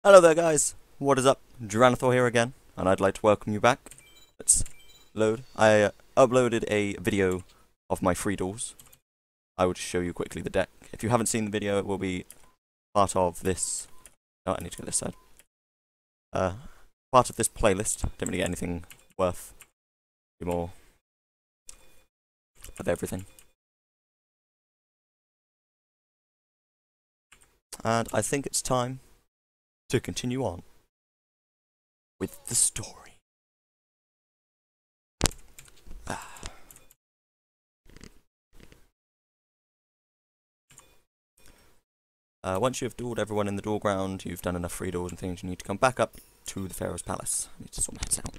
Hello there guys, what is up? Duranathor here again, and I'd like to welcome you back. Let's load. I uploaded a video of my free duels. I will just show you quickly the deck. If you haven't seen the video, it will be part of this... Oh, I need to go this side. Part of this playlist. Didn't really get anything worth more of everything. And I think it's time to continue on with the story. Once you've dueled everyone in the duel ground, you've done enough free duels and things, you need to come back up to the Pharaoh's Palace. I need to sort my heads out.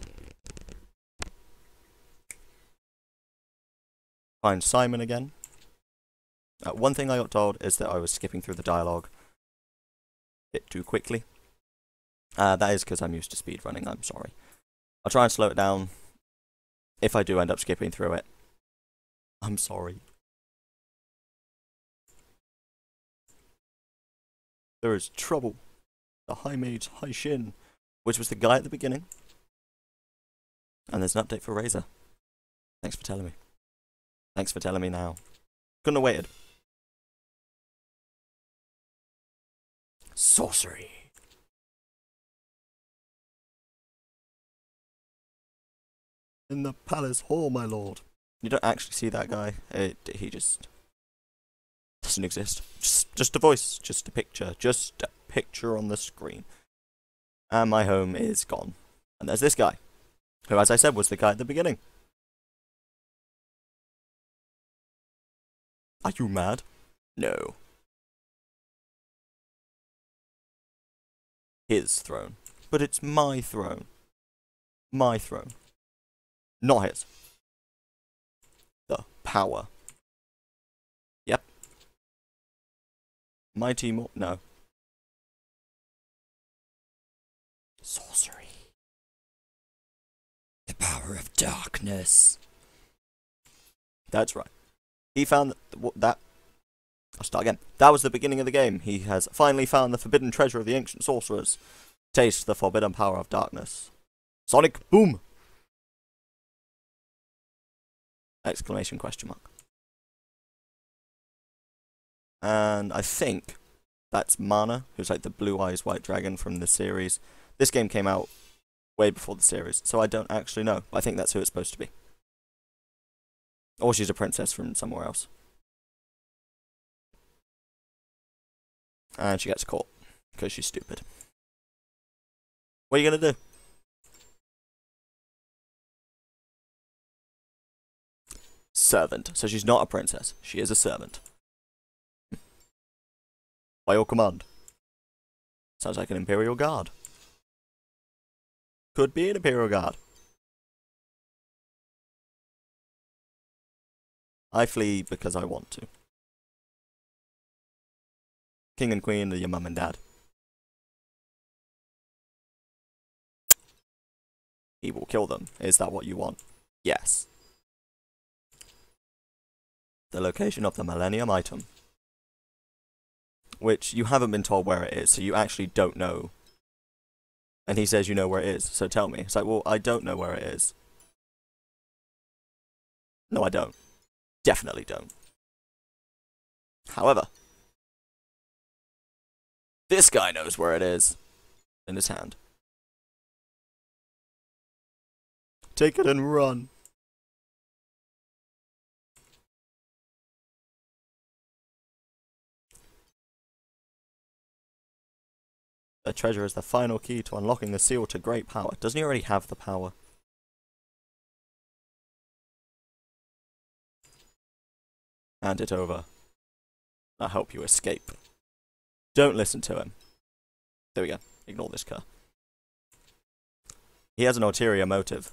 Find Simon again. One thing I got told is that I was skipping through the dialogue a bit too quickly. That is because I'm used to speedrunning, I'm sorry. I'll try and slow it down. If I do end up skipping through it, I'm sorry. There is trouble. The High Mage High Shin, which was the guy at the beginning. And there's an update for Razor. Thanks for telling me. Thanks for telling me now. Couldn't have waited. Sorcery. In the palace hall, my lord. You don't actually see that guy. He just doesn't exist. Just a voice, just a picture on the screen. And my home is gone. And there's this guy, who, as I said, was the guy at the beginning. Are you mad? No. His throne. But it's my throne. My throne. Not his. The power. Yep. My team... No. Sorcery. The power of darkness. That's right. He found that... I'll start again. That was the beginning of the game. He has finally found the forbidden treasure of the ancient sorcerers. Taste the forbidden power of darkness. Sonic boom! Exclamation question mark. And I think that's Mana, who's like the blue eyes white dragon from the series. This game came out way before the series, so I don't actually know. I think that's who it's supposed to be. Or she's a princess from somewhere else. And she gets caught, because she's stupid. What are you gonna do? Servant. So she's not a princess. She is a servant. By your command. Sounds like an Imperial Guard. Could be an Imperial Guard. I flee because I want to. King and Queen are your mum and dad. He will kill them. Is that what you want? Yes. The location of the Millennium item. Which you haven't been told where it is, so you actually don't know. And he says you know where it is, so tell me. It's like, well, I don't know where it is. No, I don't. Definitely don't. However, this guy knows where it is. In his hand. Take it and run. The treasure is the final key to unlocking the seal to great power. Doesn't he already have the power? Hand it over. I'll help you escape. Don't listen to him. There we go. Ignore this cur. He has an ulterior motive.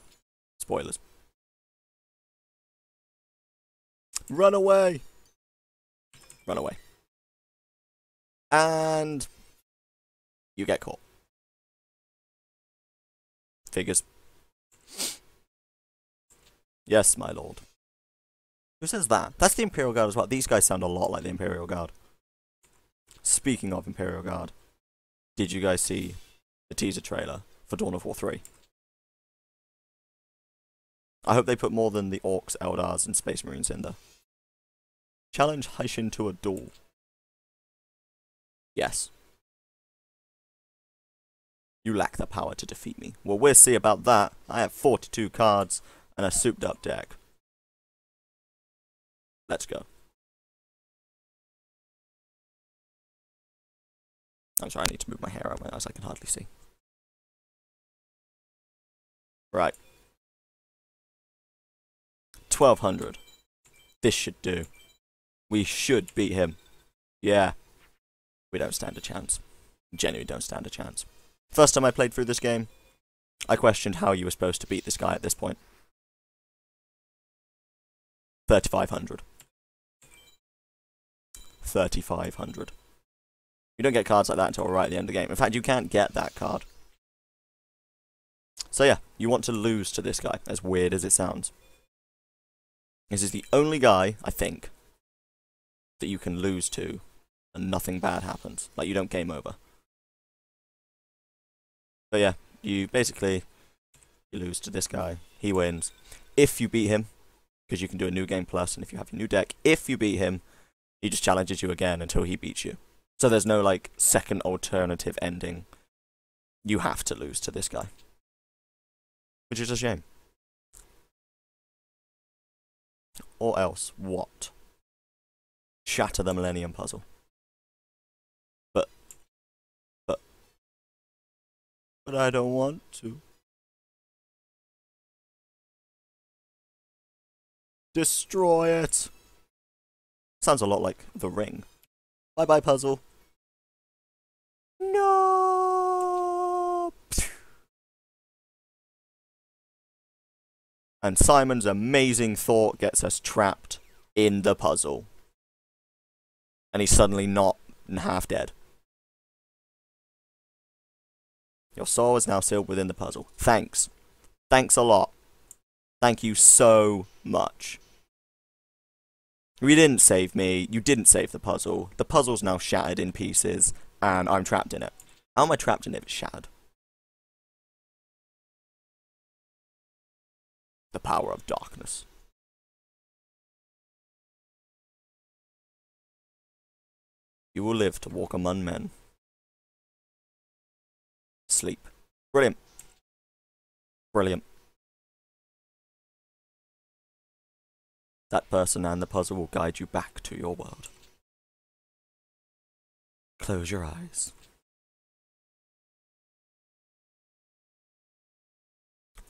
Spoilers. Run away! Run away. And... you get caught. Figures. Yes, my lord. Who says that? That's the Imperial Guard as well. These guys sound a lot like the Imperial Guard. Speaking of Imperial Guard. did you guys see the teaser trailer for Dawn of War 3? I hope they put more than the Orcs, Eldars, and Space Marines in there. Challenge Haishin to a duel. Yes. You lack the power to defeat me. Well, we'll see about that. I have 42 cards and a souped up deck. Let's go. I'm sorry, I need to move my hair out of my eyes, I can hardly see. Right. 1200. This should do. We should beat him. Yeah. We don't stand a chance. Genuinely don't stand a chance. First time I played through this game, I questioned how you were supposed to beat this guy at this point. 3500. 3500. You don't get cards like that until right at the end of the game. In fact, you can't get that card. So yeah, you want to lose to this guy, as weird as it sounds. This is the only guy, I think, that you can lose to and nothing bad happens. Like, you don't game over. But yeah, you basically, you lose to this guy, he wins. If you beat him, because you can do a new game plus, and if you have your new deck, if you beat him, he just challenges you again until he beats you. So there's no, like, second alternative ending. You have to lose to this guy. Which is a shame. Or else, what? Shatter the Millennium Puzzle. But I don't want to. Destroy it. Sounds a lot like The Ring. Bye-bye, puzzle. No. And Simon's amazing thought gets us trapped in the puzzle. And he's suddenly not half dead. Your soul is now sealed within the puzzle. Thanks. Thanks a lot. Thank you so much. You didn't save me. You didn't save the puzzle. The puzzle's now shattered in pieces, and I'm trapped in it. How am I trapped in it if it's shattered? The power of darkness. You will live to walk among men. Sleep. Brilliant. Brilliant. That person and the puzzle will guide you back to your world. Close your eyes.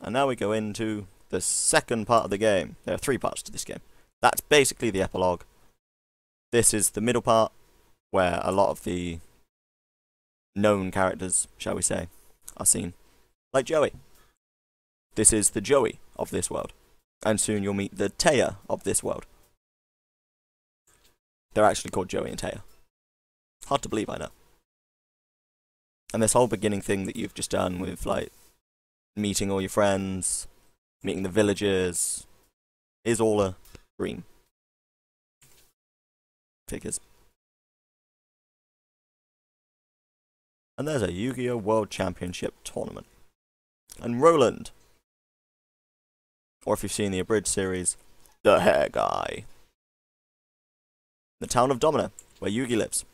And now we go into the second part of the game. There are 3 parts to this game. That's basically the epilogue. This is the middle part, where a lot of the known characters, shall we say, are seen. Like Joey. This is the Joey of this world. And soon you'll meet the Taya of this world. They're actually called Joey and Taya. Hard to believe, I know. And this whole beginning thing that you've just done with, like, meeting all your friends, meeting the villagers, is all a dream. Figures. And there's a Yu-Gi-Oh! World Championship tournament. And Roland, or if you've seen the abridged series, the hair guy. The town of Domina, where Yugi lives.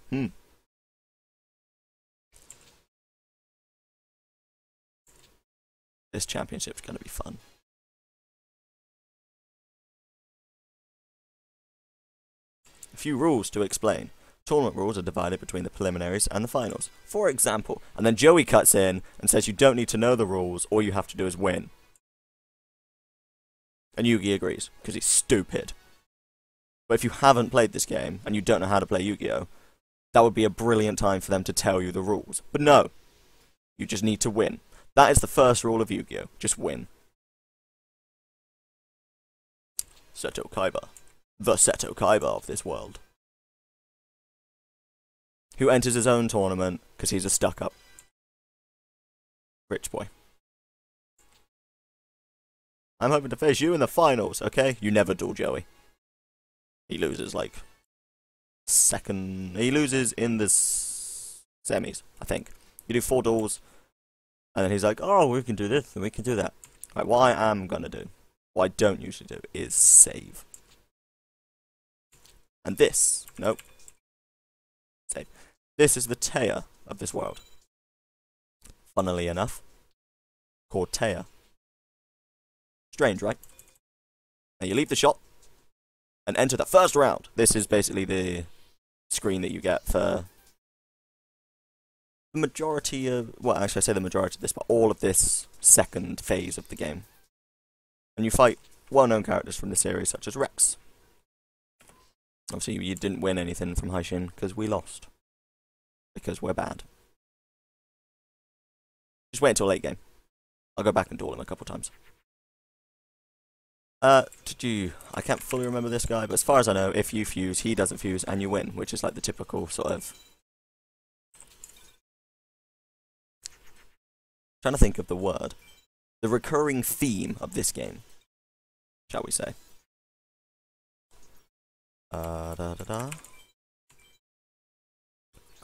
This championship's gonna be fun. A few rules to explain. Tournament rules are divided between the preliminaries and the finals. For example, and then Joey cuts in and says you don't need to know the rules, all you have to do is win. And Yugi agrees, because he's stupid. But if you haven't played this game, and you don't know how to play Yu-Gi-Oh!, that would be a brilliant time for them to tell you the rules. But no, you just need to win. That is the first rule of Yu-Gi-Oh! Just win. Seto Kaiba. The Seto Kaiba of this world. Who enters his own tournament, because he's a stuck-up rich boy. I'm hoping to face you in the finals, okay? You never duel Joey. He loses, like, second... He loses in the semis, I think. You do 4 duels, and then he's like, oh, we can do this and we can do that. Right, what I am gonna do, what I don't usually do, is save. And this, nope, save. This is the Taya of this world. Funnily enough, called Taya. Strange, right? Now you leave the shop and enter the first round. This is basically the screen that you get for the majority of, well, actually I say the majority of this, but all of this second phase of the game. And you fight well-known characters from the series, such as Rex. Obviously, you didn't win anything from Haishin, because we lost. Because we're bad. Just wait until late game. I'll go back and duel him a couple times. I can't fully remember this guy, but as far as I know, if you fuse, he doesn't fuse, and you win, which is like the typical sort of... trying to think of the word. The recurring theme of this game, shall we say.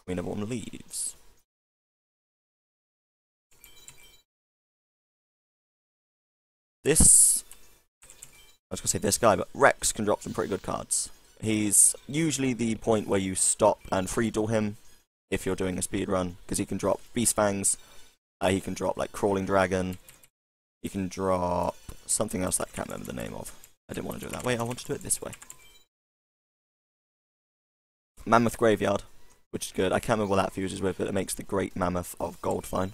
Queen of Autumn leaves. This... I was going to say this guy, but Rex can drop some pretty good cards. He's usually the point where you stop and free duel him if you're doing a speed run, because he can drop Beast Fangs, he can drop like Crawling Dragon, he can drop something else that I can't remember the name of. I didn't want to do it that way, I want to do it this way. Mammoth Graveyard, which is good. I can't remember what that fuses with, but it makes the Great Mammoth of Gold fine.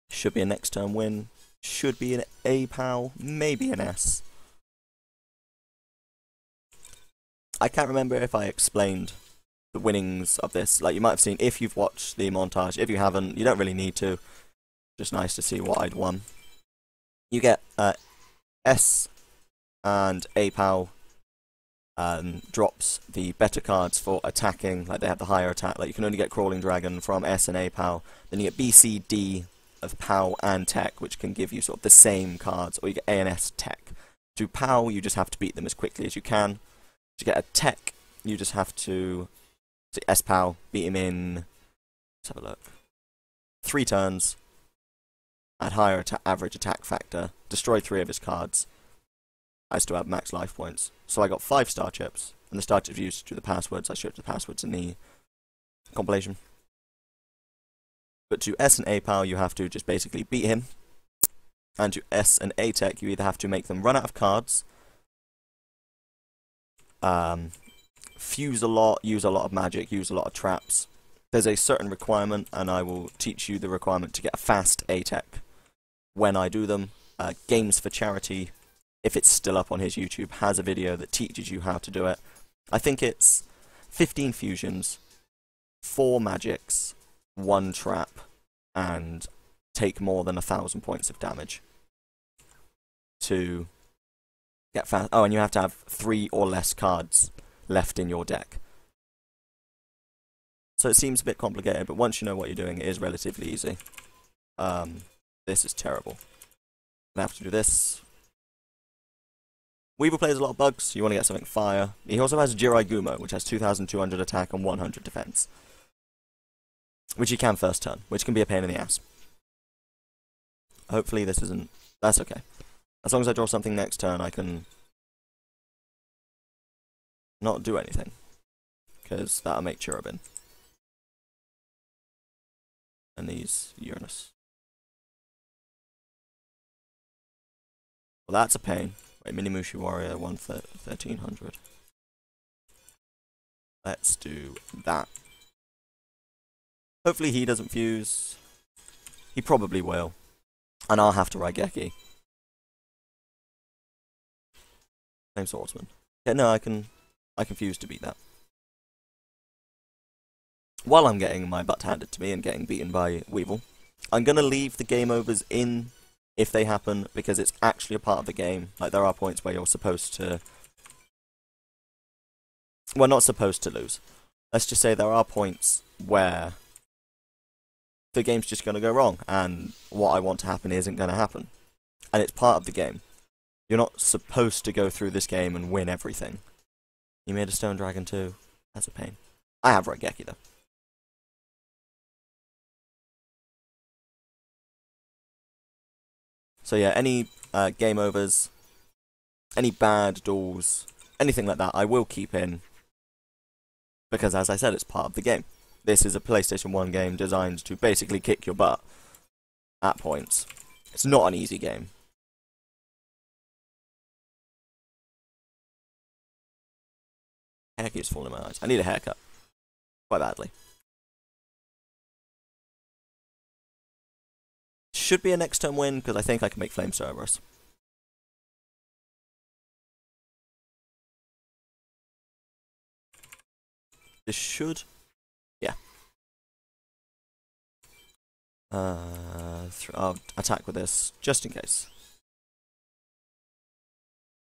Should be a next turn win. Should be an A POW, maybe an S. I can't remember if I explained the winnings of this. Like, you might have seen if you've watched the montage. If you haven't, you don't really need to. Just nice to see what I'd won. You get S and A POW drops the better cards for attacking. Like, they have the higher attack. Like, you can only get Crawling Dragon from S and A POW. Then you get B, C, D of POW and Tech, which can give you sort of the same cards, or you get A and S Tech. To POW, you just have to beat them as quickly as you can. To get a Tech, you just have to S POW, beat him in, let's have a look, 3 turns, at higher average attack factor, destroy 3 of his cards. I still have max life points. So I got 5 star chips, and the star chips used to do the passwords. I showed the passwords in the compilation. But to S and A POW, you have to just basically beat him. And to S and A Tech, you either have to make them run out of cards, fuse a lot, use a lot of magic, use a lot of traps. There's a certain requirement, and I will teach you the requirement to get a fast A Tech when I do them. Games for Charity, if it's still up on his YouTube, has a video that teaches you how to do it. I think it's 15 fusions, 4 magics, 1 trap, and take more than 1,000 points of damage to get fast. Oh, and you have to have 3 or less cards left in your deck. So it seems a bit complicated, but once you know what you're doing, it is relatively easy. This is terrible. I have to do this. Weaver plays a lot of bugs. You want to get something fire. He also has Jirai Gumo, which has 2,200 attack and 100 defense. Which you can first turn, which can be a pain in the ass. Hopefully this isn't... That's okay. As long as I draw something next turn, I can not do anything. Because that'll make Cherubin. And these Uranus. Well, that's a pain. Wait, Minimushi Warrior, 1,300. Let's do that. Hopefully he doesn't fuse. He probably will. And I'll have to Raigeki. Same swordsman. Yeah, no, I can fuse to beat that. While I'm getting my butt handed to me and getting beaten by Weevil, I'm going to leave the game overs in if they happen, because it's actually a part of the game. Like, there are points where you're supposed to... Well, not supposed to lose. Let's just say there are points where the game's just going to go wrong, and what I want to happen isn't going to happen. And it's part of the game. You're not supposed to go through this game and win everything. You made a stone dragon too. That's a pain. I have Raigeki though. So yeah, any game overs, any bad duels, anything like that, I will keep in. Because as I said, it's part of the game. This is a PlayStation 1 game designed to basically kick your butt at points. It's not an easy game. Hair keeps falling in my eyes. I need a haircut. Quite badly. Should be a next turn win, because I think I can make Flame Cerberus. This should... yeah. I'll attack with this, just in case.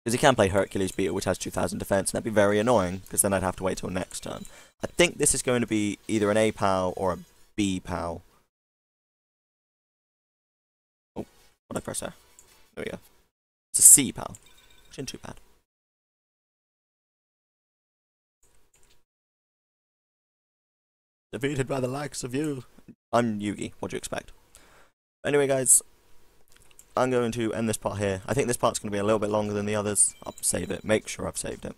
Because he can play Hercules Beetle, which has 2000 defense, and that'd be very annoying, because then I'd have to wait till next turn. I think this is going to be either an A POW or a B POW. Oh, what did I press there? There we go. It's a C POW, which isn't too bad. Defeated by the likes of you. I'm Yugi, what do you expect? Anyway, guys, I'm going to end this part here. I think this part's going to be a little bit longer than the others. I'll save it, make sure I've saved it.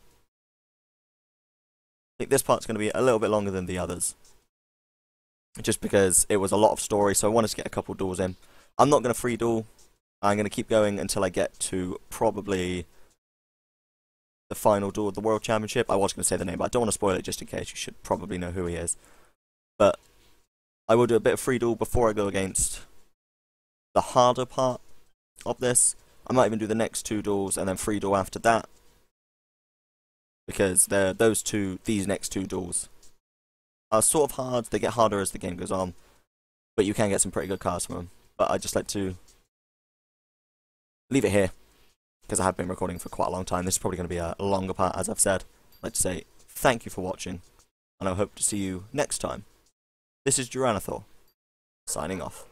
I think this part's going to be a little bit longer than the others. Just because it was a lot of story, so I wanted to get a couple duels in. I'm not going to free duel. I'm going to keep going until I get to probably the final duel of the World Championship. I was going to say the name, but I don't want to spoil it just in case. You should probably know who he is. But I will do a bit of free duel before I go against the harder part of this. I might even do the next two duels and then free duel after that. Because these next two duels are sort of hard. They get harder as the game goes on. But you can get some pretty good cards from them. But I'd just like to leave it here. Because I have been recording for quite a long time. This is probably going to be a longer part, as I've said. I'd like to say thank you for watching. And I hope to see you next time. This is Duranathor, signing off.